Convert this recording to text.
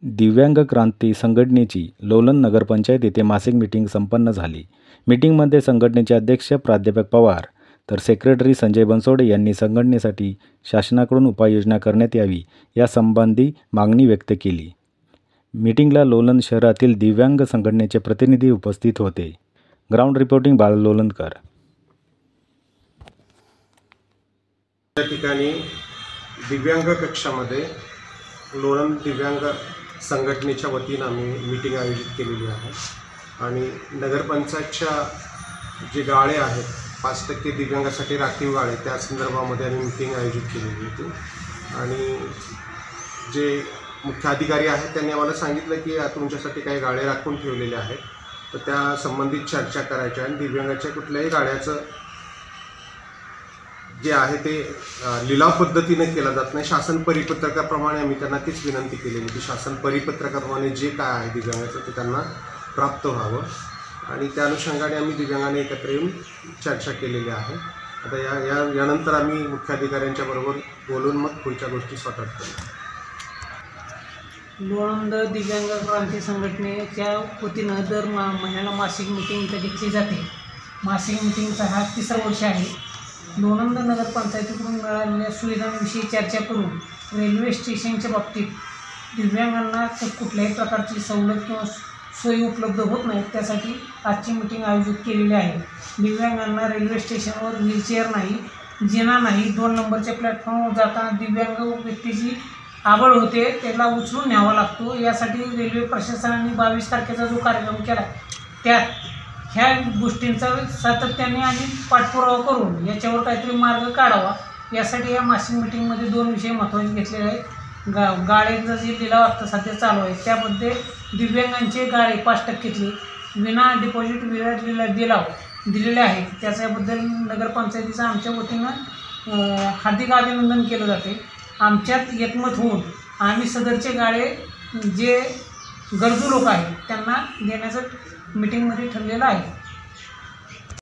दिव्यांग क्रांती संघटनेची लोणंद नगरपंचायत येथे मासिक मीटिंग संपन्न झाली। मीटिंगमध्ये संघटनेचे अध्यक्ष प्राध्यापक पवार तर सेक्रेटरी संजय बनसोडे यांनी संघटनेसाठी शासनाकडून उपाययोजना करण्यात यावी यासंबंधी मागणी व्यक्त केली। मीटिंगला लोणंद शहरातील दिव्यांग संघटनेचे प्रतिनिधी उपस्थित होते। ग्राउंड रिपोर्टिंग बाळ लोलंदकर। या ठिकाणी दिव्यांग कक्षामध्ये लोणंद दिव्यांग संघटनेच्या वतीनं आम्ही मीटिंग आयोजित केलेली आहे आणि नगरपंचायतच्या जे गाळे आहेत 5% दिव्यांगासाठी राखीव गाळे त्या संदर्भामध्ये आम्ही मीटिंग आयोजित केलेली होती आणि जे मुख्य अधिकारी आहेत त्यांनी आम्हाला सांगितलं की तुमच्यासाठी काही गाळे राखून ठेवलेले आहेत, तर त्या संबंधित चर्चा करायच्या आणि दिव्यांगाच्या कुठल्याही गाड्याचं जे आहे ते लिलाव पद्धतीने केला जात नाही। शासन परिपत्रकाप्रमाणे आम्ही त्यांना तीच विनंती केलेली की शासन परिपत्रकाप्रमाणे जे काय आहे दिव्यांगाचं ते त्यांना प्राप्त व्हावं आणि त्या अनुषंगाने आम्ही दिव्यांगाने एकत्र येऊन चर्चा केलेली आहे। आता यानंतर आम्ही मुख्याधिकाऱ्यांच्या बरोबर बोलून मग पुढच्या गोष्टी सॉर्ट करू। लोणंद दिव्यांग क्रांती संघटनेच्या वतीनं दर महिन्याला मासिक मीटिंग इथं घेतली जाते। मासिक मीटिंगचा हा 3रा वर्ष आहे। लोणंद नगरपंचायतीकडून मिळालेल्या सुविधांविषयी चर्चा करून रेल्वे स्टेशनच्या बाबतीत दिव्यांगांना कुठल्याही प्रकारची सवलत किंवा सोयी उपलब्ध होत नाहीत, त्यासाठी आजची मीटिंग आयोजित केलेली आहे। दिव्यांगांना रेल्वे स्टेशनवर व्हीलचेअर नाही, जिना नाही, 2 नंबरच्या प्लॅटफॉर्मवर जाताना दिव्यांग व्यक्तीची आवड होते, त्याला उचलून न्यावा लागतो। यासाठी रेल्वे प्रशासनाने 22 तारखेचा जो कार्यक्रम केला त्यात ह्या गोष्टींचा सातत्याने आणि पाठपुरावा करून याच्यावर काहीतरी मार्ग काढावा यासाठी या मासिक मीटिंगमध्ये 2 विषय महत्त्वाचे घेतलेले आहेत। गाळ्यांचा जे लिलाव आता सध्या चालू आहे त्यामध्ये दिव्यांगांचे गाळे 5%तले विना डिपॉझिट लिलाव दिलेले आहेत, त्याच्याबद्दल नगरपंचायतीचं आमच्या वतीनं हार्दिक अभिनंदन केलं जाते। आमच्यात एकमत होऊन आम्ही सदरचे गाळे जे गरजू लोक आहेत त्यांना देण्याचं मीटिंगमध्ये ठरलेलं आहे।